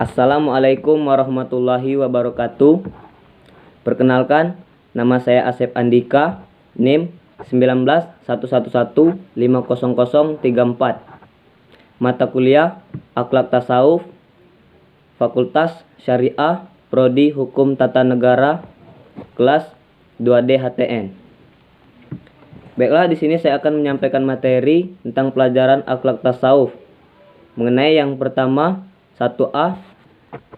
Assalamualaikum warahmatullahi wabarakatuh. Perkenalkan, nama saya Asep Andika, NIM 1911150034. Mata kuliah Akhlak Tasawuf, Fakultas Syariah, Prodi Hukum Tata Negara, kelas 2D HTN. Baiklah, di sini saya akan menyampaikan materi tentang pelajaran akhlak tasawuf. Mengenai yang pertama, 1A,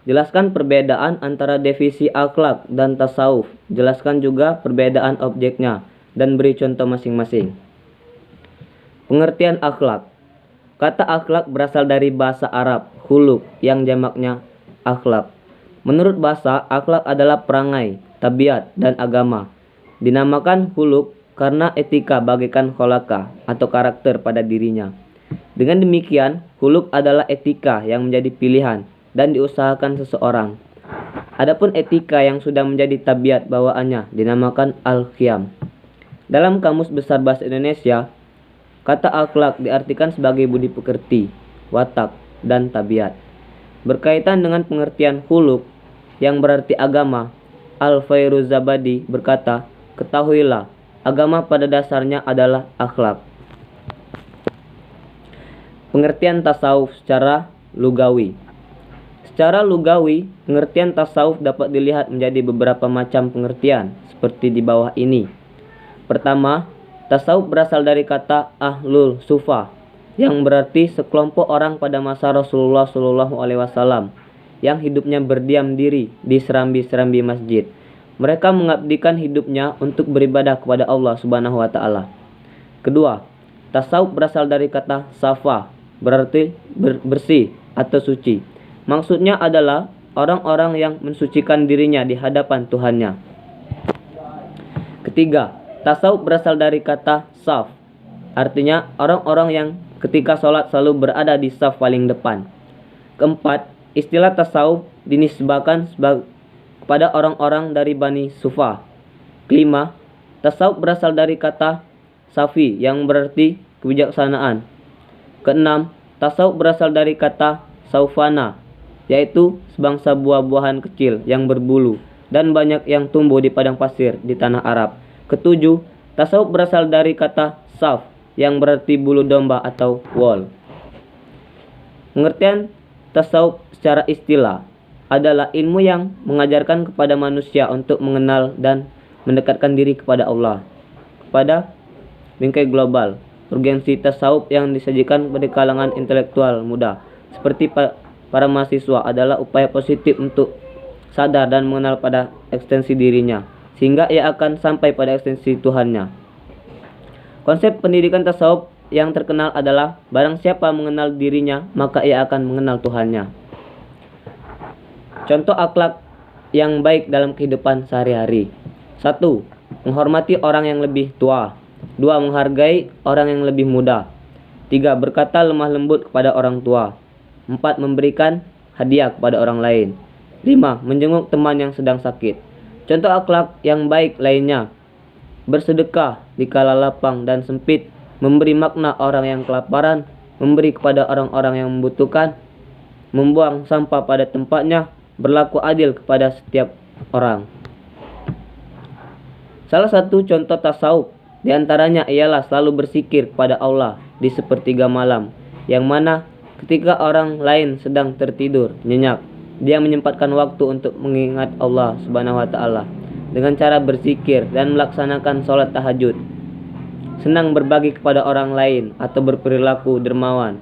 jelaskan perbedaan antara definisi akhlak dan tasawuf. Jelaskan juga perbedaan objeknya dan beri contoh masing-masing. Pengertian akhlak. Kata akhlak berasal dari bahasa Arab, khuluq, yang jamaknya akhlak. Menurut bahasa, akhlak adalah perangai, tabiat, dan agama. Dinamakan khuluq karena etika bagaikan kholaka atau karakter pada dirinya. Dengan demikian, khuluq adalah etika yang menjadi pilihan dan diusahakan seseorang. Adapun etika yang sudah menjadi tabiat bawaannya dinamakan al-qiyam. Dalam Kamus Besar Bahasa Indonesia, kata akhlak diartikan sebagai budi pekerti, watak, dan tabiat. Berkaitan dengan pengertian khuluq yang berarti agama, Al-Fairuzabadi berkata, ketahuilah, agama pada dasarnya adalah akhlak. Pengertian tasawuf secara lugawi. Secara lugawi, pengertian tasawuf dapat dilihat menjadi beberapa macam pengertian, seperti di bawah ini. Pertama, tasawuf berasal dari kata ahlul sufa, yang berarti sekelompok orang pada masa Rasulullah SAW yang hidupnya berdiam diri di serambi-serambi masjid. Mereka mengabdikan hidupnya untuk beribadah kepada Allah Subhanahu wa Ta'ala. Kedua, tasawuf berasal dari kata safa, berarti bersih atau suci. Maksudnya adalah orang-orang yang mensucikan dirinya di hadapan Tuhannya. Ketiga, tasawuf berasal dari kata saf, artinya orang-orang yang ketika sholat selalu berada di saf paling depan. Keempat, istilah tasawuf dinisbahkan kepada orang-orang dari Bani Sufa. Kelima, tasawuf berasal dari kata safi yang berarti kebijaksanaan. Keenam, tasawuf berasal dari kata saufana, yaitu sebangsa buah-buahan kecil yang berbulu dan banyak yang tumbuh di padang pasir di tanah Arab. Ketujuh, tasawuf berasal dari kata saf yang berarti bulu domba atau wool. Pengertian tasawuf secara istilah adalah ilmu yang mengajarkan kepada manusia untuk mengenal dan mendekatkan diri kepada Allah. Kepada bingkai global, urgensi tasawuf yang disajikan pada kalangan intelektual muda, seperti para mahasiswa, adalah upaya positif untuk sadar dan mengenal pada ekstensi dirinya, sehingga ia akan sampai pada ekstensi Tuhannya. Konsep pendidikan tasawuf yang terkenal adalah barang siapa mengenal dirinya, maka ia akan mengenal Tuhannya. Contoh akhlak yang baik dalam kehidupan sehari-hari. 1. Menghormati orang yang lebih tua. 2. Menghargai orang yang lebih muda. 3. Berkata lemah lembut kepada orang tua. 4. Memberikan hadiah kepada orang lain. 5. Menjenguk teman yang sedang sakit. Contoh akhlak yang baik lainnya: bersedekah di kala lapang dan sempit, memberi makna orang yang kelaparan, memberi kepada orang-orang yang membutuhkan, membuang sampah pada tempatnya, berlaku adil kepada setiap orang. Salah satu contoh tasawuf diantaranya ialah selalu berzikir kepada Allah di sepertiga malam, yang mana ketika orang lain sedang tertidur nyenyak, dia menyempatkan waktu untuk mengingat Allah Subhanahu wa Ta'ala dengan cara berzikir dan melaksanakan sholat tahajud. Senang berbagi kepada orang lain atau berperilaku dermawan.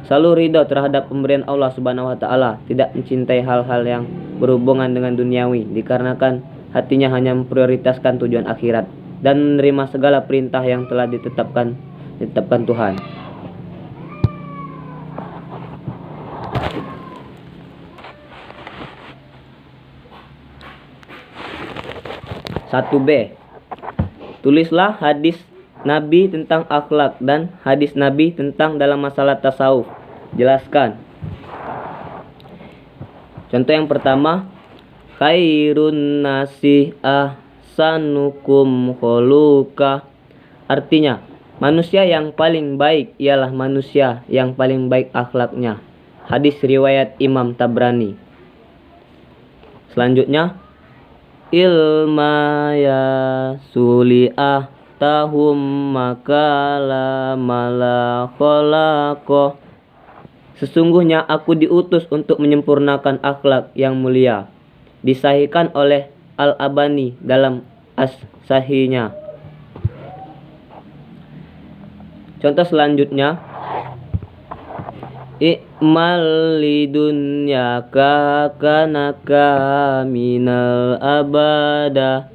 Selalu ridho terhadap pemberian Allah Subhanahu wa Ta'ala, tidak mencintai hal-hal yang berhubungan dengan duniawi, dikarenakan hatinya hanya memprioritaskan tujuan akhirat dan menerima segala perintah yang telah ditetapkan Tuhan. 1B. Tulislah hadis Nabi tentang akhlak dan hadis Nabi tentang dalam masalah tasawuf. Jelaskan. Contoh yang pertama, khairun nasi ahsanukum khuluqa. Artinya, manusia yang paling baik ialah manusia yang paling baik akhlaknya. Hadis riwayat Imam Tabrani. Selanjutnya, ilma ya suli'ah tahum makala mala kholaqo. Sesungguhnya aku diutus untuk menyempurnakan akhlak yang mulia. Disahihkan oleh Al-Albani dalam As-Sahihnya. Contoh selanjutnya, i'mal lidunyaka kanaka minal abada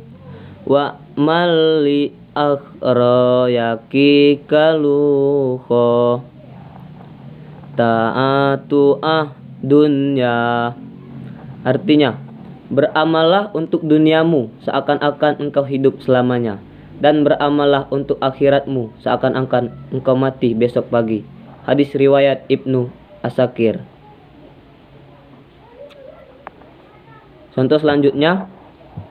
wa mal li akhrayaki kaluho ta'atu dunya. Artinya, beramallah untuk duniamu seakan-akan engkau hidup selamanya, dan beramallah untuk akhiratmu seakan-akan engkau mati besok pagi. Hadis riwayat Ibnu Asakir. Contoh selanjutnya,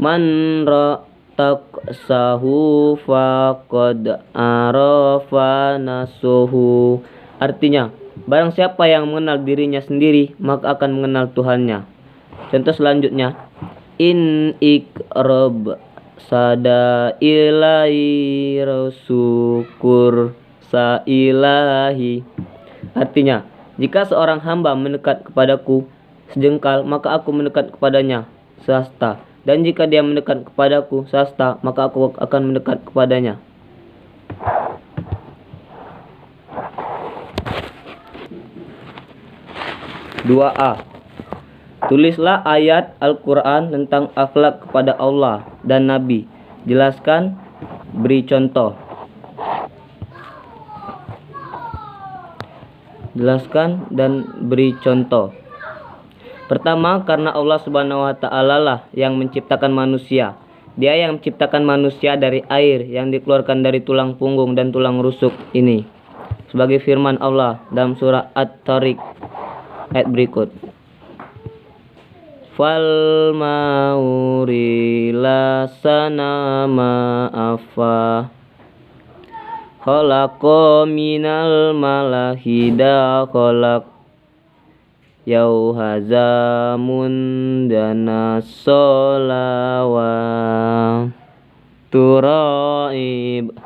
man ra'taksahu faqad arafa nasuhu. Artinya, barang siapa yang mengenal dirinya sendiri, maka akan mengenal Tuhannya. Contoh selanjutnya, in ikrab sada ilahi rasukur sa ilahi. Artinya, jika seorang hamba mendekat kepadaku sejengkal, maka aku mendekat kepadanya sehasta, dan jika dia mendekat kepadaku sehasta, maka aku akan mendekat kepadanya. Dua A. Tulislah ayat Al-Quran tentang akhlak kepada Allah dan Nabi. Jelaskan, beri contoh. Jelaskan dan beri contoh. Pertama, karena Allah Subhanahu wa Ta'ala lah yang menciptakan manusia. Dia yang menciptakan manusia dari air yang dikeluarkan dari tulang punggung dan tulang rusuk ini. Sebagai firman Allah dalam surah At-Tariq ayat berikut. Fal mauri lasana ma'afa khalaqa minal malahida khalaq yauhazamun dana solawa turaib.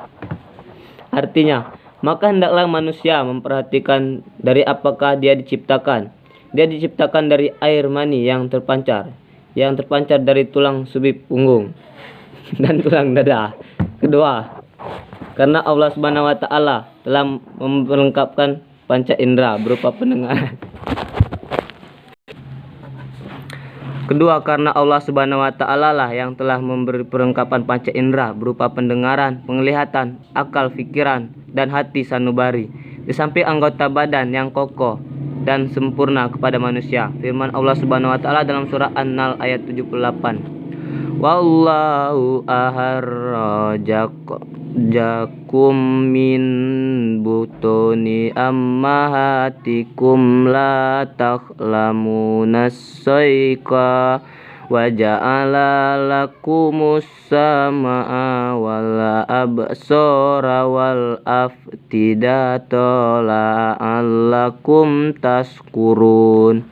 Artinya, maka hendaklah manusia memperhatikan dari apakah dia diciptakan. Dia diciptakan dari air mani yang terpancar dari tulang subit punggung dan tulang dada. Kedua, karena Allah Subhanahu wa Ta'ala telah memperlengkapkan panca indera berupa pendengaran. Kedua, karena Allah Subhanahu wa Ta'ala lah yang telah memberi perlengkapan panca indera berupa pendengaran, penglihatan, akal, pikiran, dan hati sanubari, di samping anggota badan yang kokoh dan sempurna kepada manusia. Firman Allah Subhanahu wa Ta'ala dalam surah An-Nahl ayat 78. Wallahu aharrajakum min butuni ammahatikum la ta'lamuna sayqa wa ja'ala lakumus sam'a wal absara wal afidata la'allakum tashkurun.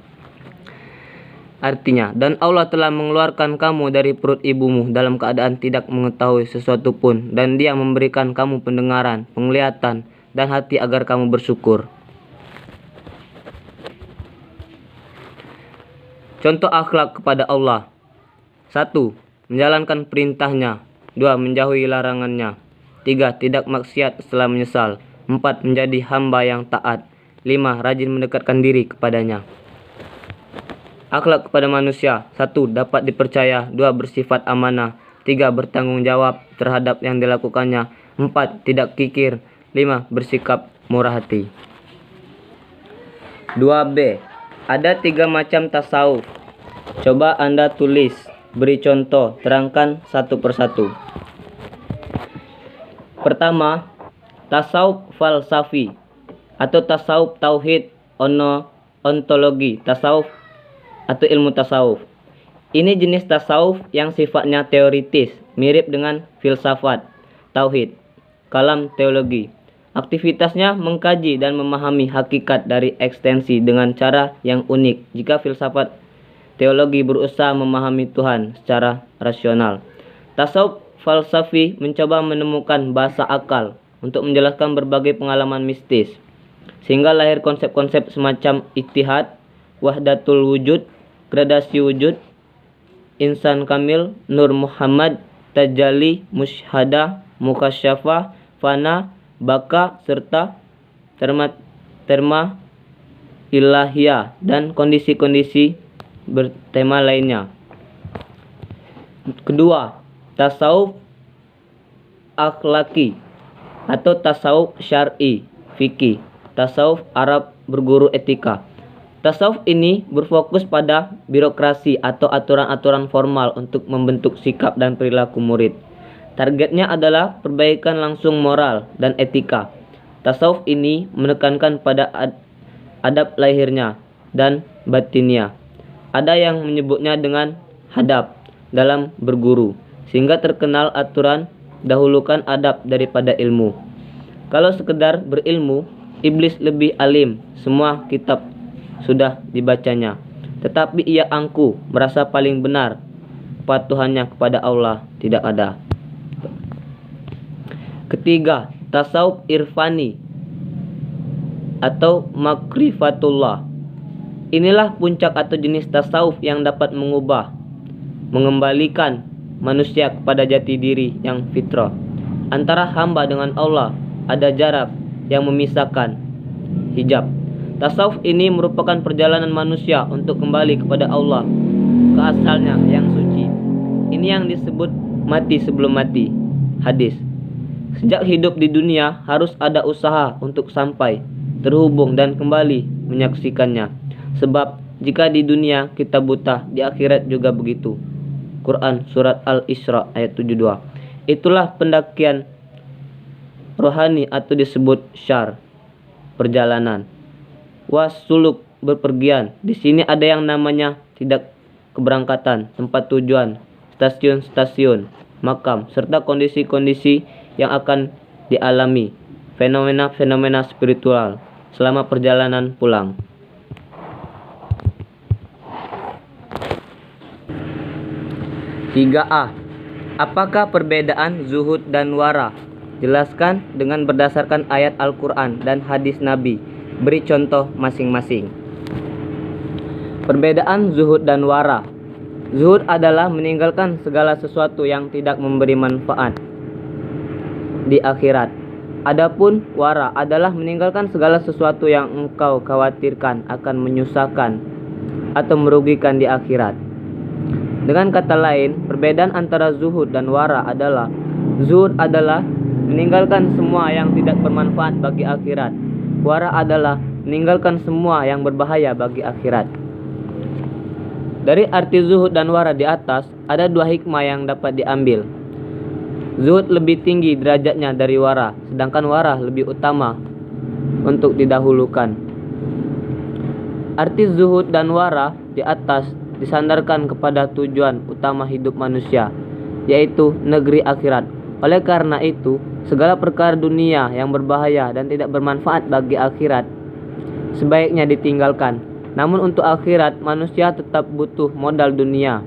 Artinya, dan Allah telah mengeluarkan kamu dari perut ibumu dalam keadaan tidak mengetahui sesuatu pun, dan Dia memberikan kamu pendengaran, penglihatan, dan hati agar kamu bersyukur. Contoh akhlak kepada Allah. 1. Menjalankan perintahnya. 2. Menjauhi larangannya. 3. Tidak maksiat setelah menyesal. 4. Menjadi hamba yang taat. 5. Rajin mendekatkan diri kepadanya. Akhlak kepada manusia. 1. Dapat dipercaya. 2. Bersifat amanah. 3. Bertanggung jawab terhadap yang dilakukannya. 4. Tidak kikir. 5. Bersikap murah hati. 2B. Ada 3 macam tasawuf. Coba Anda tulis, beri contoh, terangkan satu persatu. Pertama, tasawuf falsafi atau tasawuf tauhid ontologi, tasawuf atau ilmu tasawuf. Ini jenis tasawuf yang sifatnya teoritis, mirip dengan filsafat, tauhid, kalam teologi. Aktivitasnya mengkaji dan memahami hakikat dari ekstensi dengan cara yang unik jika filsafat teologi berusaha memahami Tuhan secara rasional. Tasawuf falsafi mencoba menemukan bahasa akal untuk menjelaskan berbagai pengalaman mistis, sehingga lahir konsep-konsep semacam ittihad, wahdatul wujud, gradasi wujud, insan kamil, nur Muhammad, tajalli, musyahadah, mukasyafah, fana, baka, serta terma ilahiyah dan kondisi-kondisi bertema lainnya. Kedua, tasawuf akhlaki atau tasawuf syar'i, fikih, tasawuf Arab berguru etika. Tasawuf ini berfokus pada birokrasi atau aturan-aturan formal untuk membentuk sikap dan perilaku murid. Targetnya adalah perbaikan langsung moral dan etika. Tasawuf ini menekankan pada adab lahirnya dan batinnya. Ada yang menyebutnya dengan hadab dalam berguru, sehingga terkenal aturan dahulukan adab daripada ilmu. Kalau sekedar berilmu, iblis lebih alim, semua kitab sudah dibacanya. Tetapi ia angkuh, merasa paling benar. Kepatuhannya kepada Allah tidak ada. Ketiga, tasawuf irfani atau makrifatullah. Inilah puncak atau jenis tasawuf yang dapat mengembalikan manusia kepada jati diri yang fitrah. Antara hamba dengan Allah ada jarak yang memisahkan, hijab. Tasawuf ini merupakan perjalanan manusia untuk kembali kepada Allah, ke asalnya yang suci. Ini yang disebut mati sebelum mati. Hadis. Sejak hidup di dunia harus ada usaha untuk sampai, terhubung dan kembali menyaksikannya. Sebab jika di dunia kita buta, di akhirat juga begitu. Quran Surat Al-Isra ayat 72. Itulah pendakian rohani atau disebut syar, perjalanan. Wasuluk, berpergian. Di sini ada yang namanya tidak keberangkatan, tempat tujuan, stasiun-stasiun, makam, serta kondisi-kondisi yang akan dialami, fenomena-fenomena spiritual selama perjalanan pulang. 3A. Apakah perbedaan zuhud dan wara? Jelaskan dengan berdasarkan ayat Al-Quran dan hadis Nabi. Beri contoh masing-masing. Perbedaan zuhud dan wara. Zuhud adalah meninggalkan segala sesuatu yang tidak memberi manfaat di akhirat. Adapun wara adalah meninggalkan segala sesuatu yang engkau khawatirkan akan menyusahkan atau merugikan di akhirat. Dengan kata lain, perbedaan antara zuhud dan wara adalah zuhud adalah meninggalkan semua yang tidak bermanfaat bagi akhirat. Wara adalah meninggalkan semua yang berbahaya bagi akhirat. Dari arti zuhud dan wara di atas, ada dua hikmah yang dapat diambil. Zuhud lebih tinggi derajatnya dari wara, sedangkan wara lebih utama untuk didahulukan. Arti zuhud dan wara di atas disandarkan kepada tujuan utama hidup manusia, yaitu negeri akhirat. Oleh karena itu, segala perkara dunia yang berbahaya dan tidak bermanfaat bagi akhirat sebaiknya ditinggalkan. Namun untuk akhirat, manusia tetap butuh modal dunia,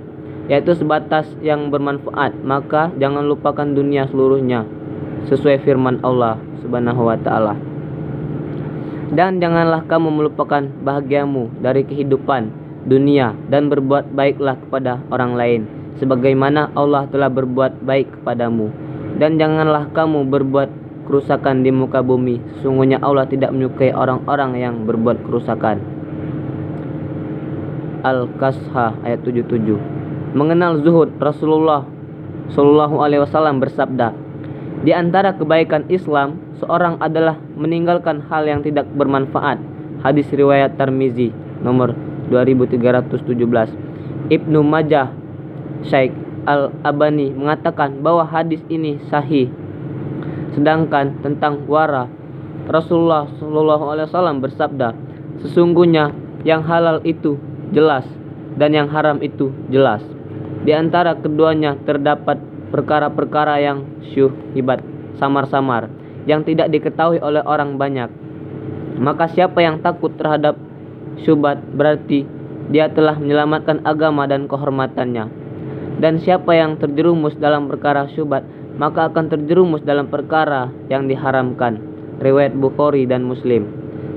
yaitu sebatas yang bermanfaat. Maka jangan lupakan dunia seluruhnya, sesuai firman Allah Subhanahu wa ta'ala. Dan janganlah kamu melupakan bahagiamu dari kehidupan dunia, dan berbuat baiklah kepada orang lain sebagaimana Allah telah berbuat baik kepadamu. Dan janganlah kamu berbuat kerusakan di muka bumi, sesungguhnya Allah tidak menyukai orang-orang yang berbuat kerusakan. Al-Qasha ayat 77. Mengenal zuhud, Rasulullah Shallallahu Alaihi Wasallam bersabda, di antara kebaikan Islam seorang adalah meninggalkan hal yang tidak bermanfaat. Hadis riwayat Tirmizi nomor 2317. Ibnu Majah Syekh Al-Albani mengatakan bahwa hadis ini sahih. Sedangkan tentang wara, Rasulullah Shallallahu Alaihi Wasallam bersabda, sesungguhnya yang halal itu jelas dan yang haram itu jelas. Di antara keduanya terdapat perkara-perkara yang syubhat, samar-samar, yang tidak diketahui oleh orang banyak. Maka siapa yang takut terhadap syubhat berarti dia telah menyelamatkan agama dan kehormatannya. Dan siapa yang terjerumus dalam perkara syubhat, maka akan terjerumus dalam perkara yang diharamkan. Riwayat Bukhari dan Muslim.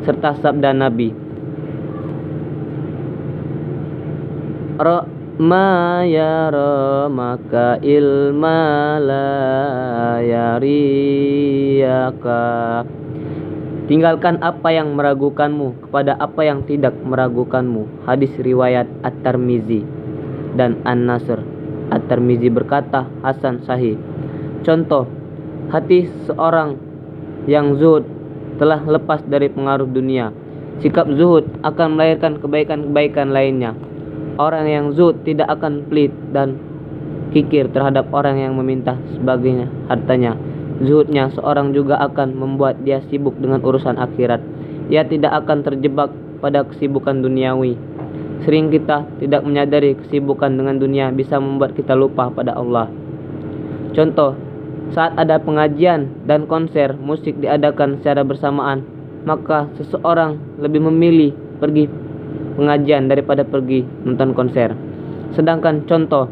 Serta sabda Nabi, ma yara maka ilma la yariyaka. Tinggalkan apa yang meragukanmu kepada apa yang tidak meragukanmu. Hadis riwayat At-Tirmizi dan An-Nasr. At-Tirmizi berkata hasan sahih. Contoh, hati seorang yang zuhud telah lepas dari pengaruh dunia. Sikap zuhud akan melahirkan kebaikan-kebaikan lainnya. Orang yang zuhud tidak akan pelit dan kikir terhadap orang yang meminta sebagainya hartanya. Zuhudnya seorang juga akan membuat dia sibuk dengan urusan akhirat. Ia tidak akan terjebak pada kesibukan duniawi. Sering kita tidak menyadari kesibukan dengan dunia bisa membuat kita lupa pada Allah. Contoh, saat ada pengajian dan konser musik diadakan secara bersamaan, maka seseorang lebih memilih pergi pengajian daripada pergi nonton konser. Sedangkan contoh,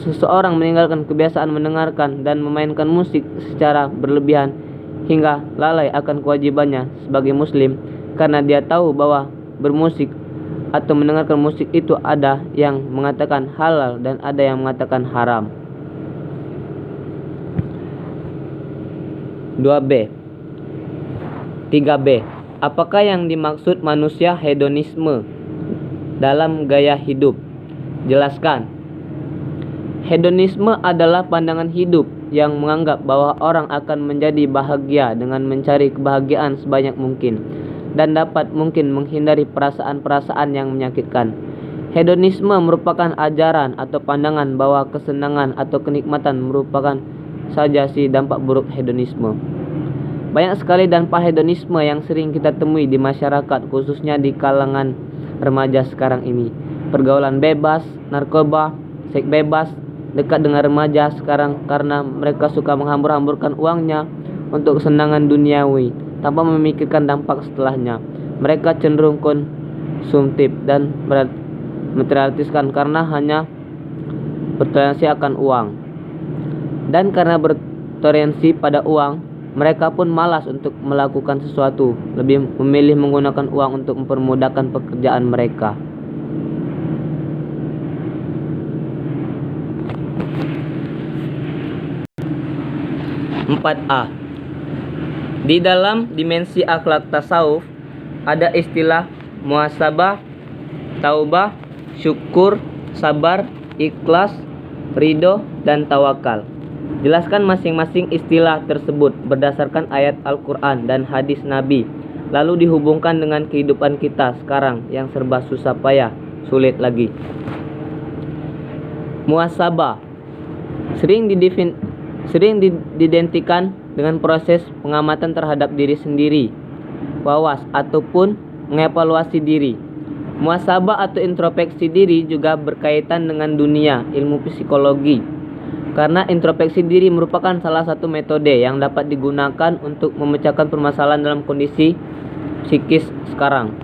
seseorang meninggalkan kebiasaan mendengarkan dan memainkan musik secara berlebihan hingga lalai akan kewajibannya sebagai muslim karena dia tahu bahwa bermusik atau mendengarkan musik itu ada yang mengatakan halal dan ada yang mengatakan haram. 2b. 3b. Apakah yang dimaksud manusia hedonisme dalam gaya hidup? Jelaskan. Hedonisme adalah pandangan hidup yang menganggap bahwa orang akan menjadi bahagia dengan mencari kebahagiaan sebanyak mungkin dan dapat mungkin menghindari perasaan-perasaan yang menyakitkan. Hedonisme merupakan ajaran atau pandangan bahwa kesenangan atau kenikmatan merupakan saja si dampak buruk hedonisme. Banyak sekali dampak hedonisme yang sering kita temui di masyarakat, khususnya di kalangan remaja sekarang ini. Pergaulan bebas, narkoba, seks bebas, dekat dengan remaja sekarang karena mereka suka menghambur-hamburkan uangnya untuk kesenangan duniawi tanpa memikirkan dampak setelahnya. Mereka cenderung konsumtif dan materialistiskan karena hanya berorientasi akan uang. Dan karena berorientasi pada uang, mereka pun malas untuk melakukan sesuatu, lebih memilih menggunakan uang untuk mempermudahkan pekerjaan mereka. 4a. Di dalam dimensi akhlak tasawuf ada istilah muhasabah, taubah, syukur, sabar, ikhlas, ridho, dan tawakal. Jelaskan masing-masing istilah tersebut berdasarkan ayat Al-Quran dan hadis Nabi, lalu dihubungkan dengan kehidupan kita sekarang yang serba susah payah, sulit lagi. Muhasabah sering diidentikan dengan proses pengamatan terhadap diri sendiri, wawas ataupun mengevaluasi diri. Muhasabah atau introspeksi diri juga berkaitan dengan dunia ilmu psikologi, karena introspeksi diri merupakan salah satu metode yang dapat digunakan untuk memecahkan permasalahan dalam kondisi psikis sekarang.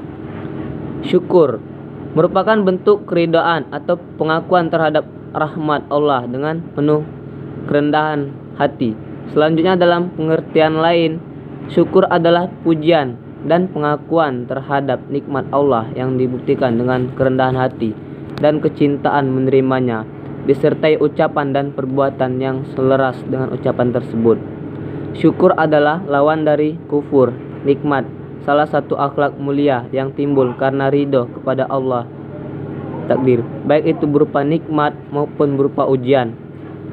Syukur merupakan bentuk keridhaan atau pengakuan terhadap rahmat Allah dengan penuh kerendahan hati. Selanjutnya, dalam pengertian lain, syukur adalah pujian dan pengakuan terhadap nikmat Allah yang dibuktikan dengan kerendahan hati dan kecintaan menerimanya, disertai ucapan dan perbuatan yang selaras dengan ucapan tersebut. Syukur adalah lawan dari kufur, nikmat, salah satu akhlak mulia yang timbul karena ridho kepada Allah takdir, baik itu berupa nikmat maupun berupa ujian.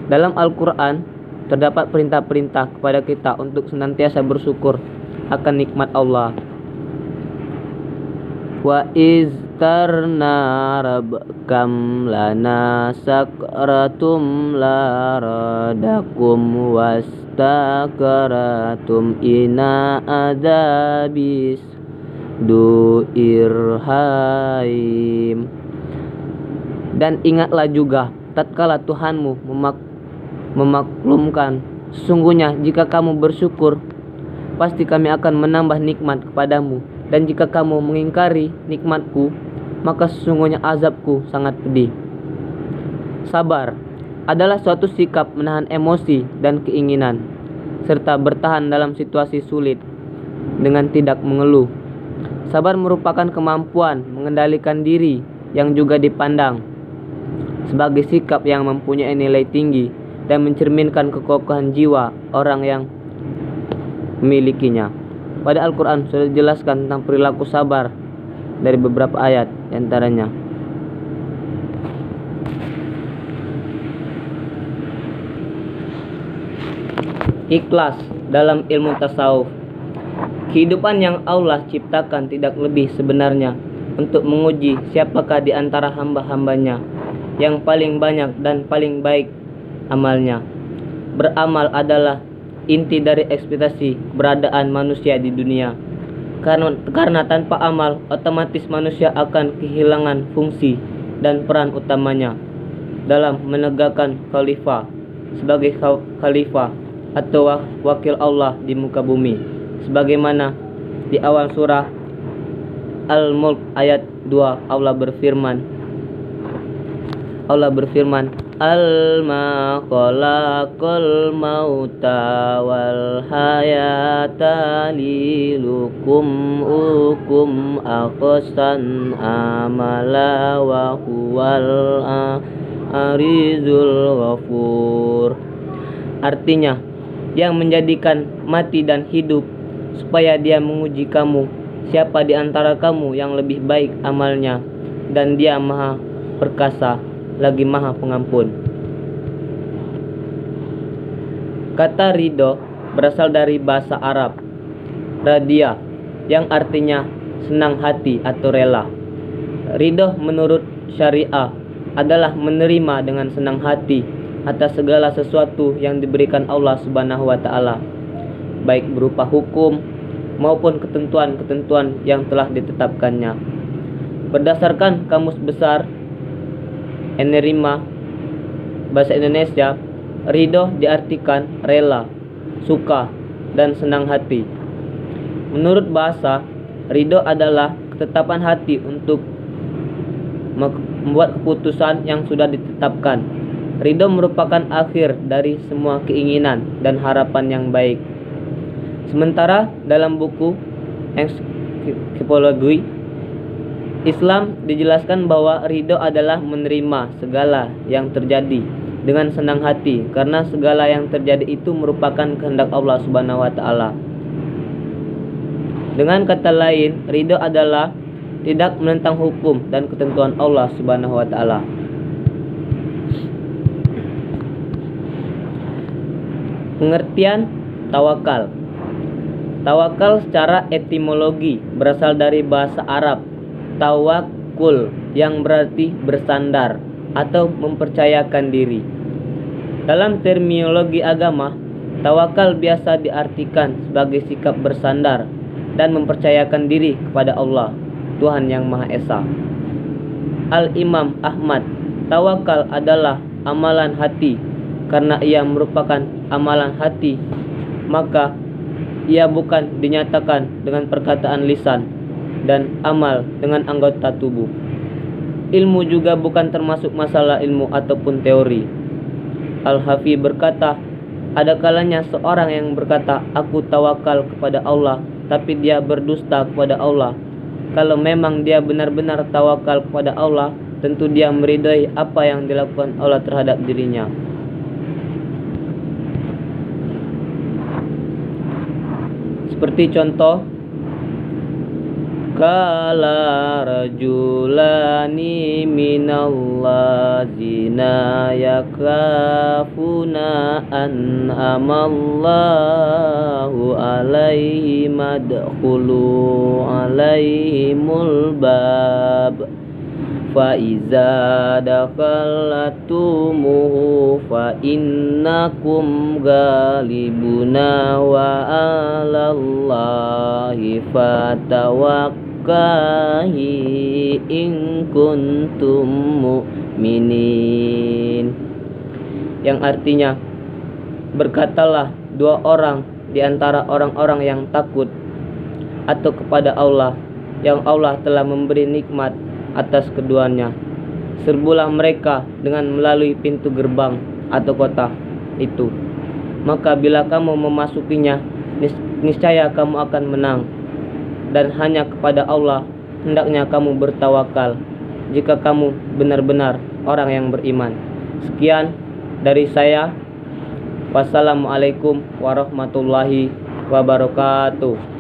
Dalam Al-Quran terdapat perintah-perintah kepada kita untuk senantiasa bersyukur akan nikmat Allah. Wa iztarna rabbakam lana sakratum laradakum wastakaratum ina adabis du'irhaim. Dan ingatlah juga tatkala Tuhanmu memaklumkan, sesungguhnya jika kamu bersyukur, pasti kami akan menambah nikmat kepadamu, dan jika kamu mengingkari nikmatku, maka sesungguhnya azabku sangat pedih. Sabar adalah suatu sikap menahan emosi dan keinginan, serta bertahan dalam situasi sulit dengan tidak mengeluh. Sabar merupakan kemampuan mengendalikan diri yang juga dipandang sebagai sikap yang mempunyai nilai tinggi dan mencerminkan kekokohan jiwa orang yang memilikinya. Pada Al-Quran sudah dijelaskan tentang perilaku sabar dari beberapa ayat, antaranya ikhlas dalam ilmu tasawuf. Kehidupan yang Allah ciptakan tidak lebih sebenarnya untuk menguji siapakah di antara hamba-hambanya yang paling banyak dan paling baik amalnya. Beramal adalah inti dari ekspektasi keberadaan manusia di dunia. Karena tanpa amal, otomatis manusia akan kehilangan fungsi dan peran utamanya dalam menegakkan khalifah sebagai khalifah atau wakil Allah di muka bumi. Sebagaimana di awal surah Al-Mulk ayat 2 Allah berfirman, Al-ma khalaqal mauta wal hayata lilukum aqsan amala wa huwal arizul ghafur. Artinya, yang menjadikan mati dan hidup supaya dia menguji kamu, siapa di antara kamu yang lebih baik amalnya, dan dia maha perkasa lagi maha pengampun. Kata ridho berasal dari bahasa Arab radia, yang artinya senang hati atau rela. Ridho menurut syariah adalah menerima dengan senang hati atas segala sesuatu yang diberikan Allah Subhanahu wa Ta'ala, baik berupa hukum maupun ketentuan-ketentuan yang telah ditetapkannya. Berdasarkan Kamus Besar Enerima Bahasa Indonesia, ridho diartikan rela, suka, dan senang hati. Menurut bahasa, ridho adalah ketetapan hati untuk membuat keputusan yang sudah ditetapkan. Ridho merupakan akhir dari semua keinginan dan harapan yang baik. Sementara dalam buku Psikologi Islam dijelaskan bahwa ridho adalah menerima segala yang terjadi dengan senang hati, karena segala yang terjadi itu merupakan kehendak Allah Subhanahu wa Ta'ala. Dengan kata lain, ridho adalah tidak menentang hukum dan ketentuan Allah Subhanahu wa Ta'ala. Pengertian tawakal. Tawakal secara etimologi berasal dari bahasa Arab tawakul, yang berarti bersandar atau mempercayakan diri. Dalam terminologi agama, tawakal biasa diartikan sebagai sikap bersandar dan mempercayakan diri kepada Allah, Tuhan yang Maha Esa. Al-Imam Ahmad, tawakal adalah amalan hati. Karena ia merupakan amalan hati, maka ia bukan dinyatakan dengan perkataan lisan dan amal dengan anggota tubuh. Ilmu juga bukan termasuk masalah ilmu ataupun teori. Al-Hafi berkata, ada kalanya seorang yang berkata, aku tawakal kepada Allah, tapi dia berdusta kepada Allah. Kalau memang dia benar-benar tawakal kepada Allah, tentu dia meridhai apa yang dilakukan Allah terhadap dirinya. Seperti contoh, kala rajulani minallazina yakafuna an'amallahu alaihim adkhulu alaihimul bab fa iza dakhaltumuhu fa innakum ghalibuna wa 'alallahi fatawakkahi in kuntum mu'minin. Yang artinya, berkatalah dua orang di antara orang-orang yang takut atau kepada Allah yang Allah telah memberi nikmat atas keduanya. Serbulah mereka dengan melalui pintu gerbang atau kota itu. Maka bila kamu memasukinya, niscaya kamu akan menang. Dan hanya kepada Allah hendaknya kamu bertawakal jika kamu benar-benar orang yang beriman. Sekian dari saya. Wassalamualaikum warahmatullahi wabarakatuh.